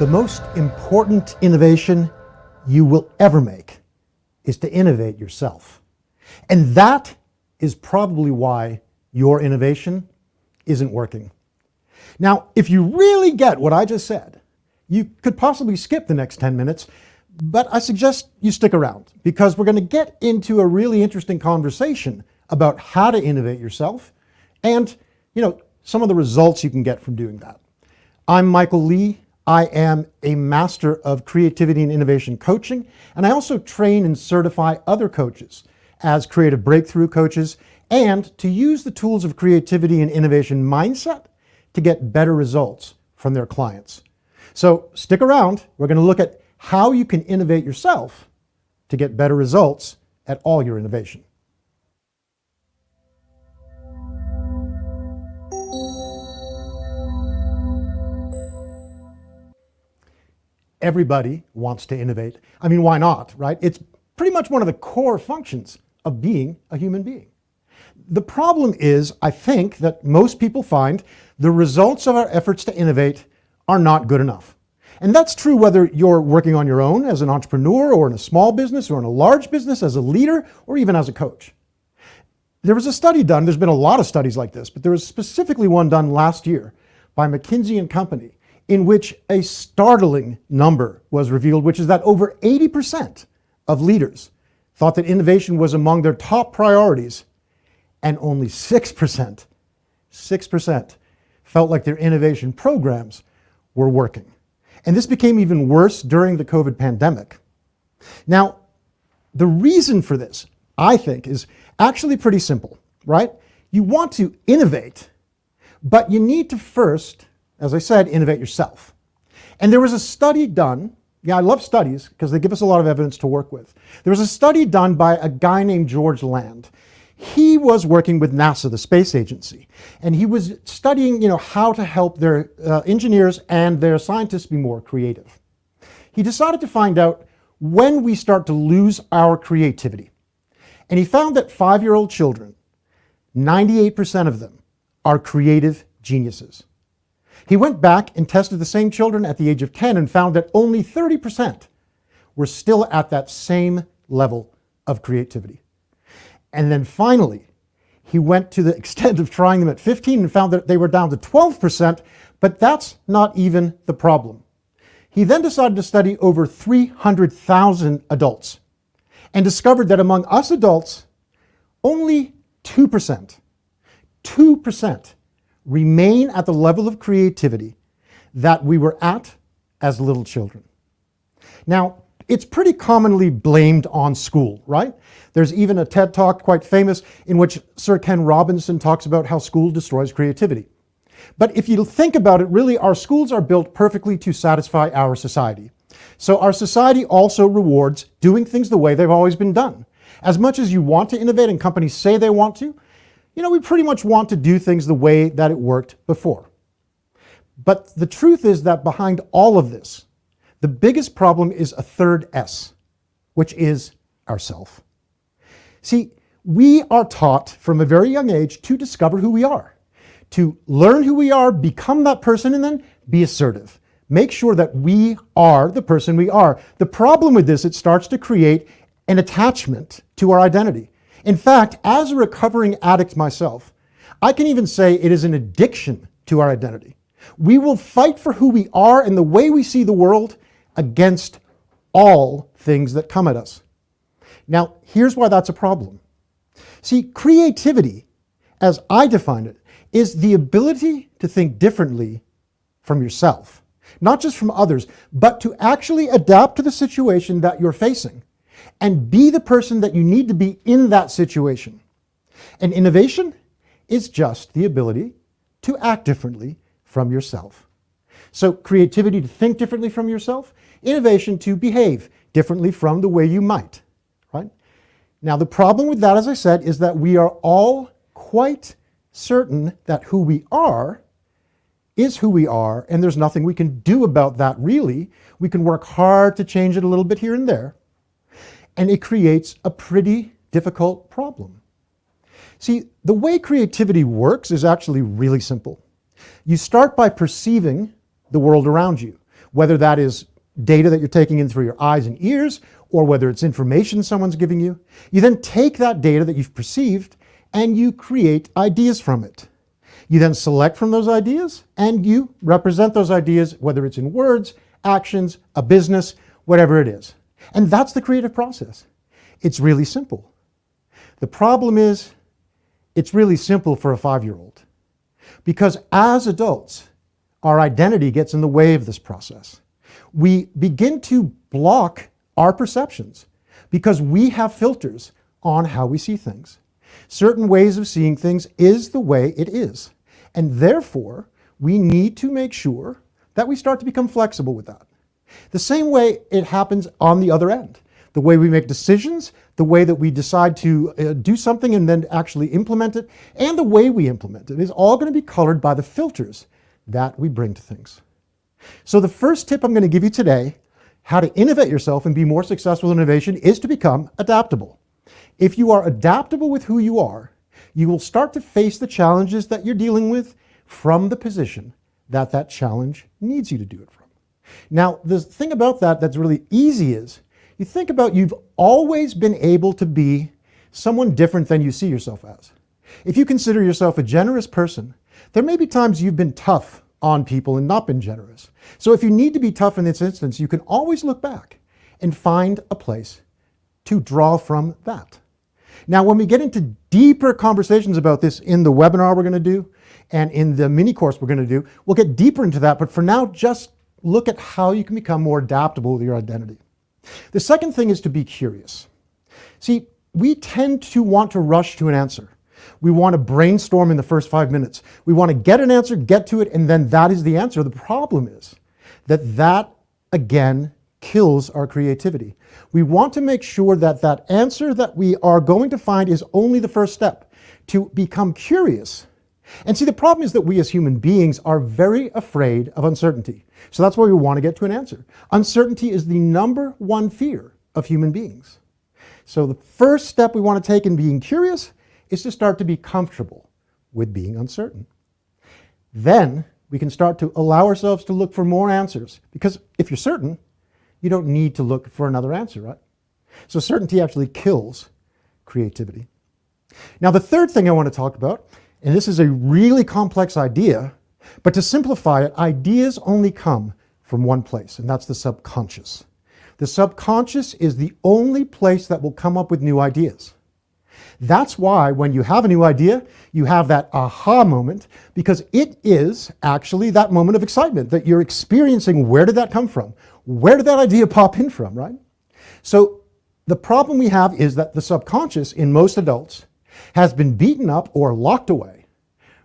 The most important innovation you will ever make is to innovate yourself. And that is probably why your innovation isn't working. Now, if you really get what I just said, you could possibly skip the next 10 minutes, but I suggest you stick around because we're going to get into a really interesting conversation about how to innovate yourself and, some of the results you can get from doing that. I'm Michael Lee. I am a master of creativity and innovation coaching, and I also train and certify other coaches as creative breakthrough coaches and to use the tools of creativity and innovation mindset to get better results from their clients. So stick around. We're going to look at how you can innovate yourself to get better results at all your innovation. Everybody wants to innovate. I mean, why not, right? It's pretty much one of the core functions of being a human being. The problem is, I think, that most people find the results of our efforts to innovate are not good enough. And that's true whether you're working on your own as an entrepreneur or in a small business or in a large business as a leader or even as a coach. There was a study done, there's been a lot of studies like this, but there was specifically one done last year by McKinsey & Company in which a startling number was revealed, which is that over 80% of leaders thought that innovation was among their top priorities, and only 6% felt like their innovation programs were working. And this became even worse during the COVID pandemic. Now, the reason for this, I think, is actually pretty simple, right? You want to innovate, but you need to first, as I said, innovate yourself. And there was a study done, I love studies because they give us a lot of evidence to work with. There was a study done by a guy named George Land. He was working with NASA, the space agency, and he was studying, how to help their engineers and their scientists be more creative. He decided to find out when we start to lose our creativity. And he found that 5-year-old children, 98% of them are creative geniuses. He went back and tested the same children at the age of 10 and found that only 30% were still at that same level of creativity. And then finally, he went to the extent of trying them at 15 and found that they were down to 12%, but that's not even the problem. He then decided to study over 300,000 adults and discovered that among us adults, only 2% remain at the level of creativity that we were at as little children. Now, it's pretty commonly blamed on school, right? There's even a TED Talk, quite famous, in which Sir Ken Robinson talks about how school destroys creativity. But if you think about it, really, our schools are built perfectly to satisfy our society. So our society also rewards doing things the way they've always been done. As much as you want to innovate and companies say they want to, we pretty much want to do things the way that it worked before. But the truth is that behind all of this, the biggest problem is a third S, which is ourself. See, we are taught from a very young age to discover who we are, to learn who we are, become that person, and then be assertive. Make sure that we are the person we are. The problem with this, it starts to create an attachment to our identity. In fact, as a recovering addict myself, I can even say it is an addiction to our identity. We will fight for who we are and the way we see the world against all things that come at us. Now, here's why that's a problem. See, creativity, as I define it, is the ability to think differently from yourself, not just from others, but to actually adapt to the situation that you're facing and be the person that you need to be in that situation. And innovation is just the ability to act differently from yourself. So creativity to think differently from yourself, innovation to behave differently from the way you might, right? Now the problem with that, as I said, is that we are all quite certain that who we are is who we are, and there's nothing we can do about that really. We can work hard to change it a little bit here and there, and it creates a pretty difficult problem. See, the way creativity works is actually really simple. You start by perceiving the world around you. whether that is data that you're taking in through your eyes and ears, or whether it's information someone's giving you. You then take that data that you've perceived and you create ideas from it. You then select from those ideas and you represent those ideas, whether it's in words, actions, a business, whatever it is. And that's the creative process. It's really simple. The problem is, it's really simple for a 5-year-old. Because as adults, our identity gets in the way of this process. We begin to block our perceptions because we have filters on how we see things. Certain ways of seeing things is the way it is. And therefore, we need to make sure that we start to become flexible with that. The same way it happens on the other end. The way we make decisions, the way that we decide to do something and then actually implement it, and the way we implement it is all going to be colored by the filters that we bring to things. So the first tip I'm going to give you today, how to innovate yourself and be more successful in innovation, is to become adaptable. If you are adaptable with who you are, you will start to face the challenges that you're dealing with from the position that that challenge needs you to do it from. Now, the thing about that that's really easy is, you think about you've always been able to be someone different than you see yourself as. If you consider yourself a generous person, there may be times you've been tough on people and not been generous. So if you need to be tough in this instance, you can always look back and find a place to draw from that. Now, when we get into deeper conversations about this in the webinar we're going to do and in the mini course we're going to do, we'll get deeper into that. But for now, just look at how you can become more adaptable with your identity. The second thing is to be curious. See, we tend to want to rush to an answer. We want to brainstorm in the first 5 minutes. We want to get an answer, get to it, and then that is the answer. The problem is that again, kills our creativity. We want to make sure that that answer that we are going to find is only the first step, to become curious. And see, the problem is that we as human beings are very afraid of uncertainty. So that's why we want to get to an answer. Uncertainty is the #1 fear of human beings. So the first step we want to take in being curious is to start to be comfortable with being uncertain. Then we can start to allow ourselves to look for more answers. Because if you're certain, you don't need to look for another answer, right? So certainty actually kills creativity. Now, the third thing I want to talk about, and this is a really complex idea, but to simplify it, ideas only come from one place, and that's the subconscious. The subconscious is the only place that will come up with new ideas. That's why when you have a new idea, you have that aha moment, because it is actually that moment of excitement that you're experiencing. Where did that come from? Where did that idea pop in from, right? So the problem we have is that the subconscious in most adults has been beaten up or locked away,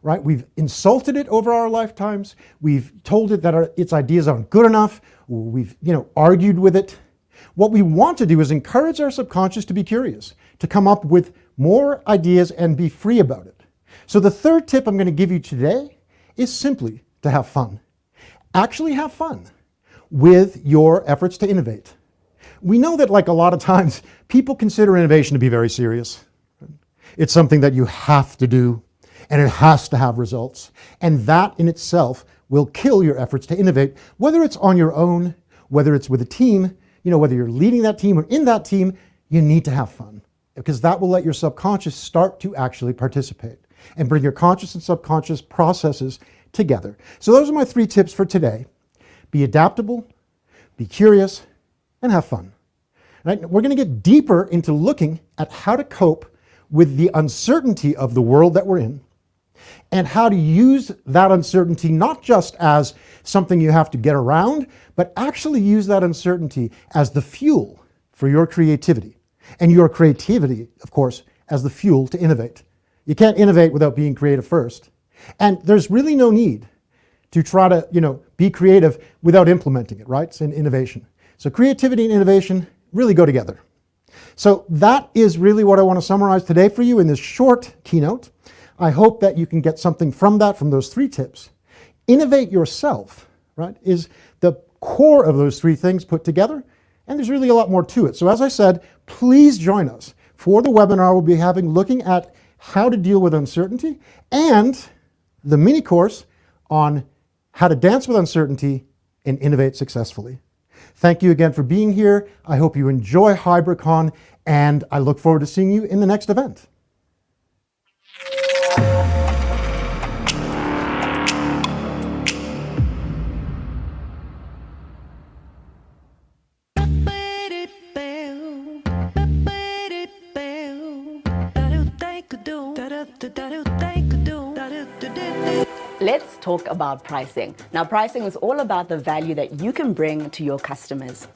right? We've insulted it over our lifetimes. We've told it that its ideas aren't good enough. We've, argued with it. What we want to do is encourage our subconscious to be curious, to come up with more ideas and be free about it. So the third tip I'm going to give you today is simply to have fun. Actually have fun with your efforts to innovate. We know that, like a lot of times, people consider innovation to be very serious. It's something that you have to do, and it has to have results. And that in itself will kill your efforts to innovate, whether it's on your own, whether it's with a team, whether you're leading that team or in that team. You need to have fun, because that will let your subconscious start to actually participate and bring your conscious and subconscious processes together. So those are my 3 tips for today. Be adaptable, be curious, and have fun. Right? We're going to get deeper into looking at how to cope with the uncertainty of the world that we're in, and how to use that uncertainty not just as something you have to get around, but actually use that uncertainty as the fuel for your creativity. And your creativity, of course, as the fuel to innovate. You can't innovate without being creative first. And there's really no need to try to, be creative without implementing it, right? It's an innovation. So creativity and innovation really go together. So that is really what I want to summarize today for you in this short keynote. I hope that you can get something from that, from those 3 tips. Innovate yourself, right, is the core of those 3 things put together. And there's really a lot more to it. So as I said, please join us for the webinar we'll be having looking at how to deal with uncertainty, and the mini course on how to dance with uncertainty and innovate successfully. Thank you again for being here. I hope you enjoy HybriCON, and I look forward to seeing you in the next event. Let's talk about pricing. Now, pricing is all about the value that you can bring to your customers.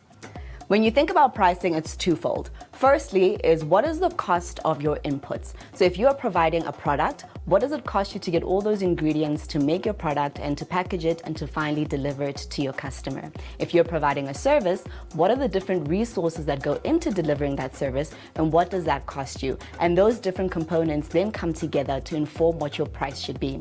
When you think about pricing, it's twofold. Firstly is, what is the cost of your inputs? So if you are providing a product, what does it cost you to get all those ingredients to make your product and to package it and to finally deliver it to your customer? If you're providing a service, what are the different resources that go into delivering that service, and what does that cost you? And those different components then come together to inform what your price should be.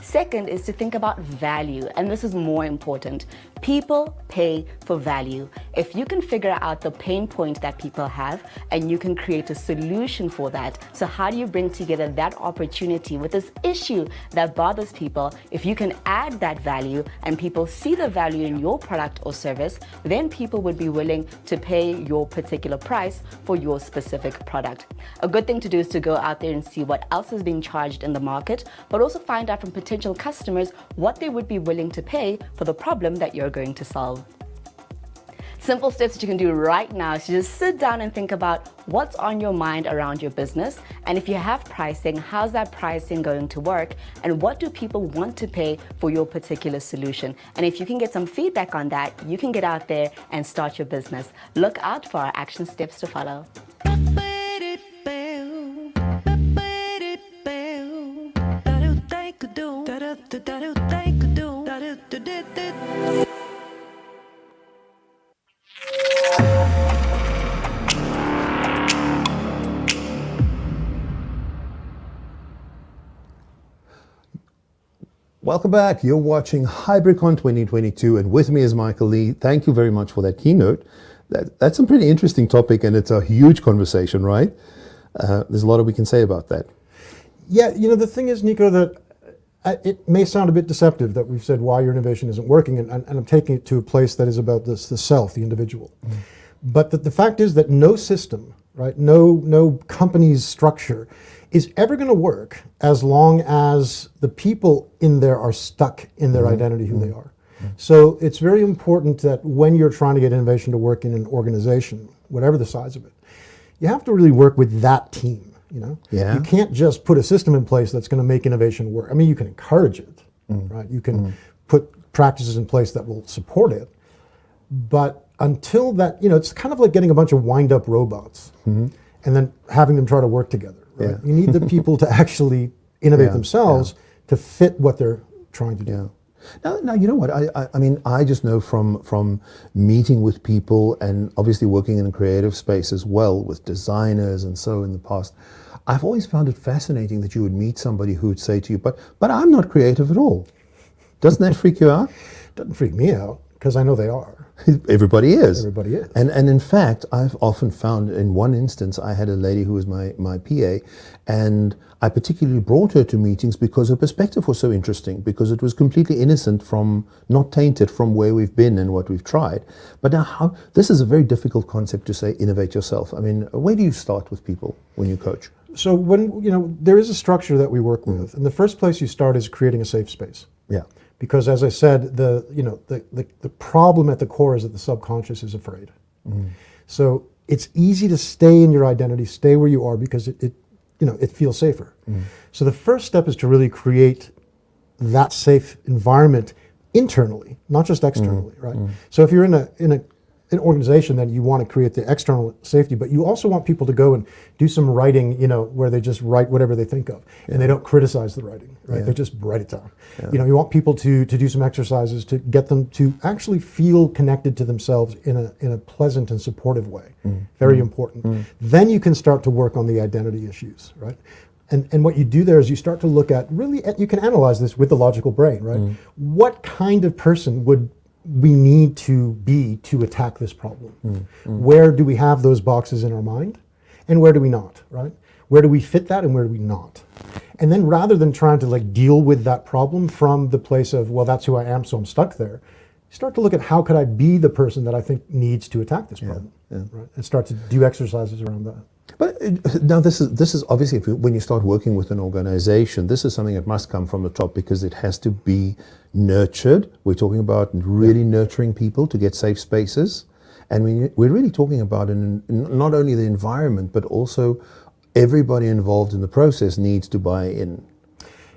Second is to think about value, and this is more important. People pay for value. If you can figure out the pain point that people have and you can create a solution for that, so how do you bring together that opportunity with this issue that bothers people? If you can add that value and people see the value in your product or service, then people would be willing to pay your particular price for your specific product. A good thing to do is to go out there and see what else is being charged in the market, but also find out from potential customers what they would be willing to pay for the problem that you're going to solve. Simple steps that you can do right now is to just sit down and think about what's on your mind around your business, and if you have pricing, how's that pricing going to work, and what do people want to pay for your particular solution? And if you can get some feedback on that, you can get out there and start your business. Look out for our action steps to follow. Welcome back. You're watching HybriCON 2022, and with me is Michael Lee. Thank you very much for that keynote. That's a pretty interesting topic, and it's a huge conversation, right? There's a lot we can say about that. Yeah, you know, the thing is, Nico, that it may sound a bit deceptive that we've said why your innovation isn't working, and I'm taking it to a place that is about this, the self, the individual. Mm-hmm. But the fact is that no system, right, no company's structure is ever going to work as long as the people in there are stuck in their identity, who they are. So it's very important that when you're trying to get innovation to work in an organization, whatever the size of it, you have to really work with that team, you know? Yeah. You can't just put a system in place that's going to make innovation work. I mean, you can encourage it, right? You can put practices in place that will support it, but until that, you know, it's kind of like getting a bunch of wind-up robots and then having them try to work together. Right? Yeah. You need the people to actually innovate themselves to fit what they're trying to do. Now, you know what? I mean, I just know from meeting with people and obviously working in a creative space as well with designers and so in the past, I've always found it fascinating that you would meet somebody who would say to you, but I'm not creative at all. Doesn't that freak you out? Doesn't freak me out, because I know they are. Everybody is. Everybody is. And in fact, I've often found, in one instance, I had a lady who was my PA, and I particularly brought her to meetings because her perspective was so interesting, because it was completely innocent from, not tainted from where we've been and what we've tried. But now, this is a very difficult concept to say, innovate yourself. I mean, where do you start with people when you coach? So when, you know, there is a structure that we work with. In the first place, you start is creating a safe space. Yeah. Because as I said, the problem at the core is that the subconscious is afraid. So it's easy to stay in your identity, stay where you are, because it feels safer. So the first step is to really create that safe environment internally, not just externally, right? So if you're in an organization, then you want to create the external safety, but you also want people to go and do some writing, you know, where they just write whatever they think of, and they don't criticize the writing, right? They just write it down. You know, you want people to do some exercises to get them to actually feel connected to themselves in a pleasant and supportive way. Very important. Then you can start to work on the identity issues, right? And what you do there is you start to look at, really, you can analyze this with the logical brain, right? What kind of person would we need to be to attack this problem? Where do we have those boxes in our mind, and where do we not, right? Where do we fit that and where do we not? And then rather than trying to like deal with that problem from the place of, well, that's who I am, so I'm stuck there, start to look at how could I be the person that I think needs to attack this problem, right? And start to do exercises around that. But now this is obviously, when you start working with an organization, this is something that must come from the top because it has to be nurtured. We're talking about really nurturing people to get safe spaces. And we're really talking about not only the environment, but also everybody involved in the process needs to buy in,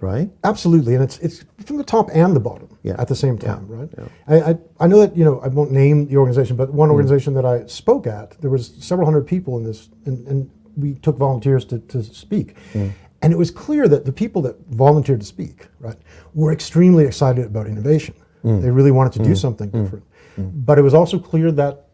right? Absolutely, and it's from the top and the bottom at the same time, right? Yeah. I know that, I won't name the organization, but one organization that I spoke at, there was several hundred people in this, and we took volunteers to speak. And it was clear that the people that volunteered to speak, right, were extremely excited about innovation. They really wanted to do something different. But it was also clear that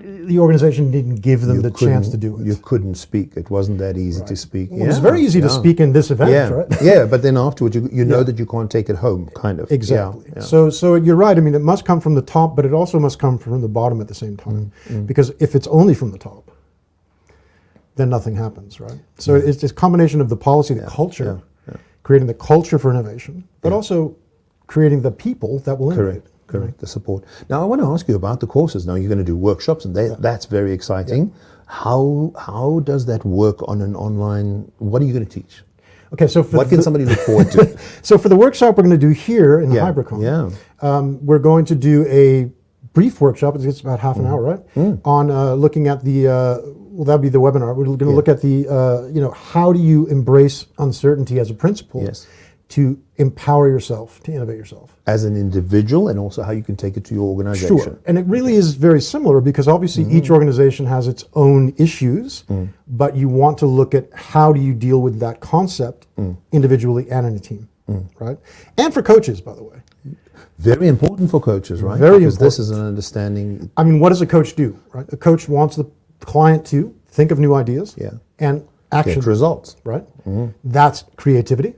the organization didn't give them the chance to do it. You couldn't speak. It wasn't that easy to speak. Well, it was very easy to speak in this event, right? Yeah, but then afterwards, you know that you can't take it home, kind of. Exactly. Yeah. So you're right. I mean, it must come from the top, but it also must come from the bottom at the same time. Because if it's only from the top, then nothing happens, right? So it's this combination of the policy, the culture, creating the culture for innovation, but also creating the people that will innovate. Correct, the support. Now I want to ask you about the courses. Now you're going to do workshops, and that's very exciting. How does that work on an online? What are you going to teach? Okay, so what can somebody look forward to? So for the workshop we're going to do here in HybriCON, we're going to do a brief workshop. It's about half an hour, right? On looking at the that'd be the webinar. We're going to look at the how do you embrace uncertainty as a principle to empower yourself, to innovate yourself. As an individual, and also how you can take it to your organization. Sure, and it really is very similar because obviously each organization has its own issues, but you want to look at how do you deal with that concept individually and in a team, right? And for coaches, by the way. Very important for coaches, right? Very because important. This is an understanding. I mean, what does a coach do, right? A coach wants the client to think of new ideas and action. Get results. Right? That's creativity,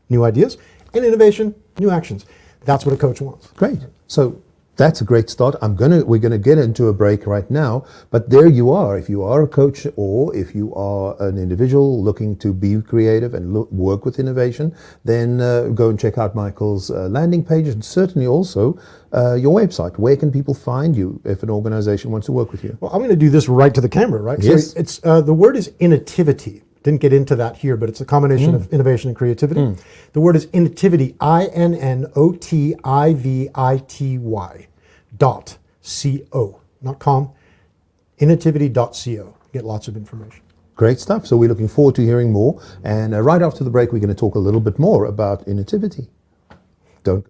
new ideas, and innovation, new actions. That's what a coach wants. Great. So that's a great start. We're gonna get into a break right now, but there you are. If you are a coach or if you are an individual looking to be creative and work with innovation, then go and check out Michael's landing page, and certainly also your website. Where can people find you if an organization wants to work with you? Well, I'm going to do this right to the camera, right? Yes. So it's the word is Innotivity. Didn't get into that here, but it's a combination of innovation and creativity. The word is Innotivity, INNOTIVITY.co, not com, innotivity.co. Get lots of information. Great stuff. So we're looking forward to hearing more. And right after the break, we're going to talk a little bit more about Innotivity. Don't.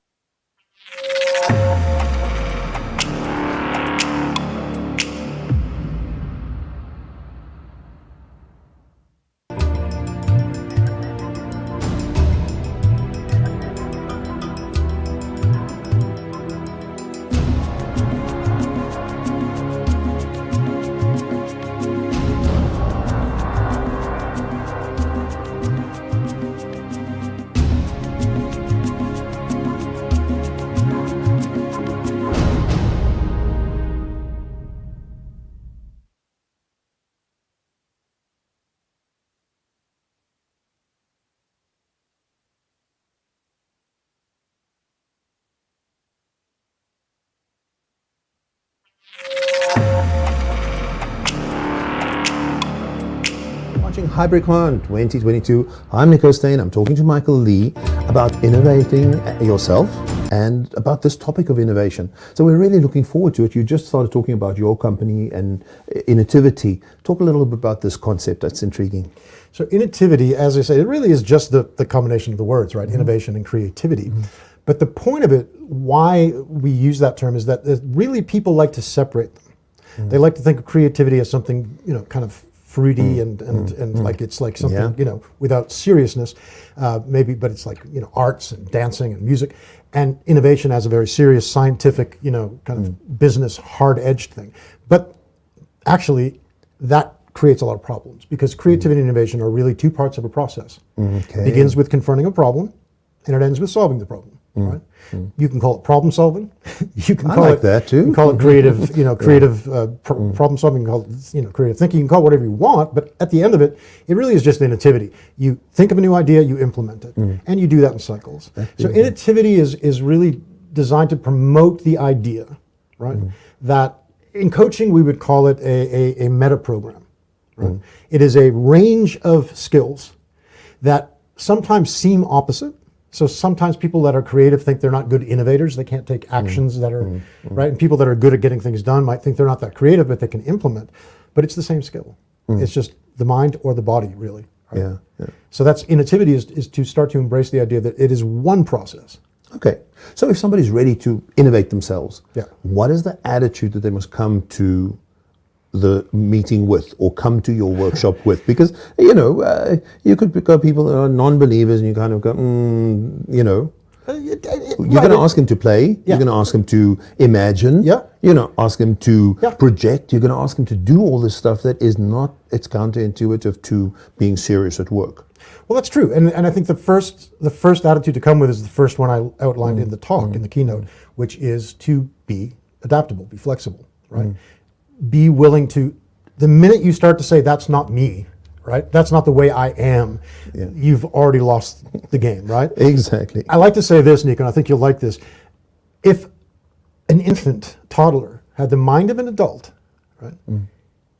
Watching HybriCON 2022. I'm Nico Steyn. I'm talking to Michael Lee about innovating yourself and about this topic of innovation. So we're really looking forward to it. You just started talking about your company and Innotivity. Talk a little bit about this concept. That's intriguing. So Innotivity, as I say, it really is just the combination of the words, right? Innovation and creativity. But the point of it, why we use that term, is that really people like to separate them. They like to think of creativity as something, kind of fruity and like it's like something, without seriousness, maybe, but it's like, arts and dancing and music, and innovation as a very serious scientific, kind of business hard-edged thing. But actually, that creates a lot of problems because creativity and innovation are really two parts of a process. It begins with confronting a problem, and it ends with solving the problem. Right? You can call it problem solving. You can call that too. You can call it creative, problem solving. You can call it, creative thinking. You can call it whatever you want. But at the end of it, it really is just innotivity. You think of a new idea, you implement it, and you do that in cycles. So innotivity is really designed to promote the idea, right? That in coaching we would call it a meta program, right? It is a range of skills that sometimes seem opposite. So sometimes people that are creative think they're not good innovators. They can't take actions that are, right? And people that are good at getting things done might think they're not that creative, but they can implement. But it's the same skill. It's just the mind or the body, really. Right? Yeah. So that's Innotivity is to start to embrace the idea that it is one process. Okay. So if somebody's ready to innovate themselves, Yeah. what is the attitude that they must come to the meeting with, or come to your workshop with? Because, you could pick up people that are non-believers and you kind of go, you're going to ask them to play, you're going to ask them to imagine, Yeah. you're going to ask them to Yeah. project, you're going to ask them to do all this stuff that is not, it's counterintuitive to being serious at work. Well, that's true, and I think the first attitude to come with is the first one I outlined in the talk, in the keynote, which is to be adaptable, be flexible, right? Be willing to, the minute you start to say, that's not me, right? That's not the way I am, you've already lost the game, right? Exactly. I like to say this, Nico, and I think you'll like this. If an infant, toddler, had the mind of an adult, right,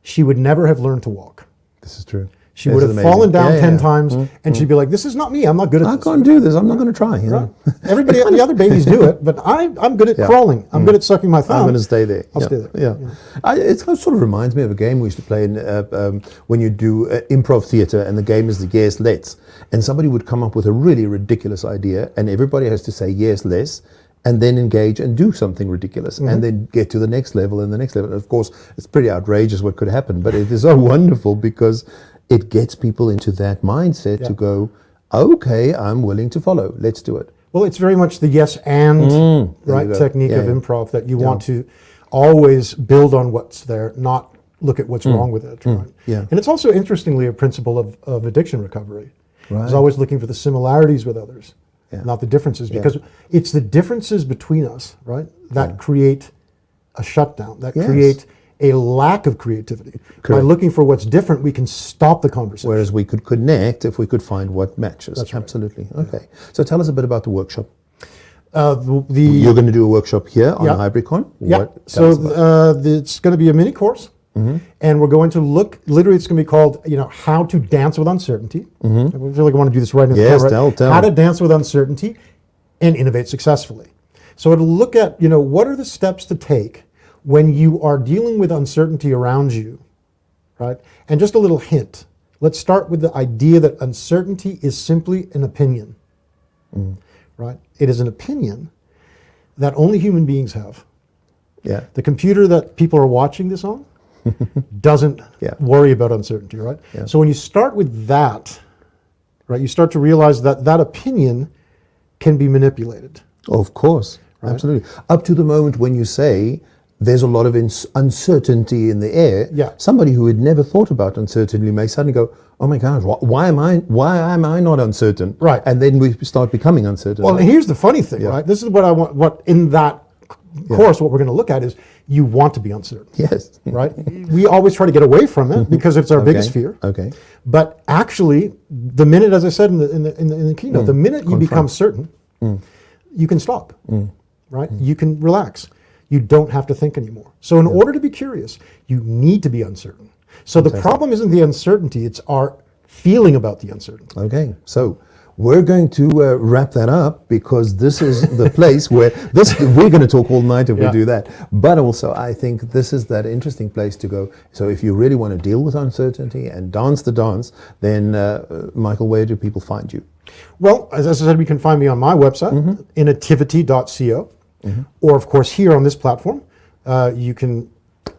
she would never have learned to walk. This is true. She This would is have amazing. fallen down Yeah, 10 yeah. times, and she'd be like, this is not me, I'm not good at I this. can't do this, I'm not going to try. Right? Everybody, the other babies do it, but I'm good at crawling. I'm good at sucking my thumb. I'm going to stay there. I'll stay there. Yeah. It sort of reminds me of a game we used to play in, when you do improv theatre, and the game is the yes, let's. And somebody would come up with a really ridiculous idea, and everybody has to say yes, let's, and then engage and do something ridiculous, and then get to the next level and the next level. And of course, it's pretty outrageous what could happen, but it is so wonderful because it gets people into that mindset to go, okay, I'm willing to follow. Let's do it. Well, it's very much the yes and right technique of improv that you want to always build on what's there, not look at what's wrong with it. Right? Yeah. And it's also interestingly a principle of addiction recovery. Right. It's always looking for the similarities with others, not the differences, because it's the differences between us, right, that create a shutdown, that create a lack of creativity. By Correct. looking for what's different, we can stop the conversation. Whereas we could connect if we could find what matches. That's right. Absolutely. Okay. So tell us a bit about the workshop. The You're going to do a workshop here on Yeah. HybriCON? Yeah, Tell us about it. it's going to be a mini course, and we're going to look, literally it's going to be called, how to dance with uncertainty. I feel like I want to do this right in the Yes, camera. tell. How to dance with uncertainty and innovate successfully. So it'll look at, what are the steps to take when you are dealing with uncertainty around you, right? And just a little hint. Let's start with the idea that uncertainty is simply an opinion, right? It is an opinion that only human beings have. Yeah. The computer that people are watching this on doesn't worry about uncertainty, right? Yeah. So when you start with that, right, you start to realize that that opinion can be manipulated. Of course. Absolutely. Up to the moment when you say there's a lot of uncertainty in the air, somebody who had never thought about uncertainty may suddenly go, oh my God, why am I not uncertain? Right. And then we start becoming uncertain. Well, and here's the funny thing, right? This is what I want, what in that course, what we're going to look at is you want to be uncertain. Yes. Right? We always try to get away from it because it's our biggest fear. Okay. But actually, the minute, as I said in the keynote, the minute you become certain, you can stop, right? You can relax. You don't have to think anymore. So in order to be curious, you need to be uncertain. So the problem isn't the uncertainty, it's our feeling about the uncertainty. Okay, so we're going to wrap that up because this is the place where we're going to talk all night if we do that. But also, I think this is that interesting place to go. So if you really want to deal with uncertainty and dance the dance, then Michael, where do people find you? Well, as I said, you can find me on my website, innotivity.co, or of course here on this platform, you can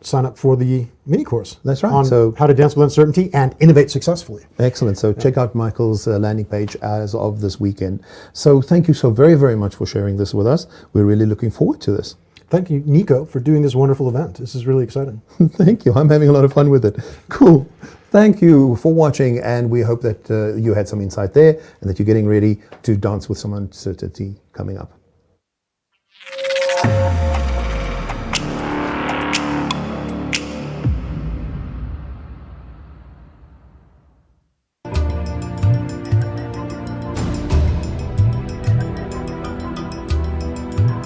sign up for the mini course. That's right. On So how to dance with uncertainty and innovate successfully. Excellent. So check out Michael's landing page as of this weekend. So thank you so very, very much for sharing this with us. We're really looking forward to this. Thank you, Nico, for doing this wonderful event. This is really exciting. Thank you. I'm having a lot of fun with it. Cool. Thank you for watching, and we hope that you had some insight there and that you're getting ready to dance with some uncertainty coming up.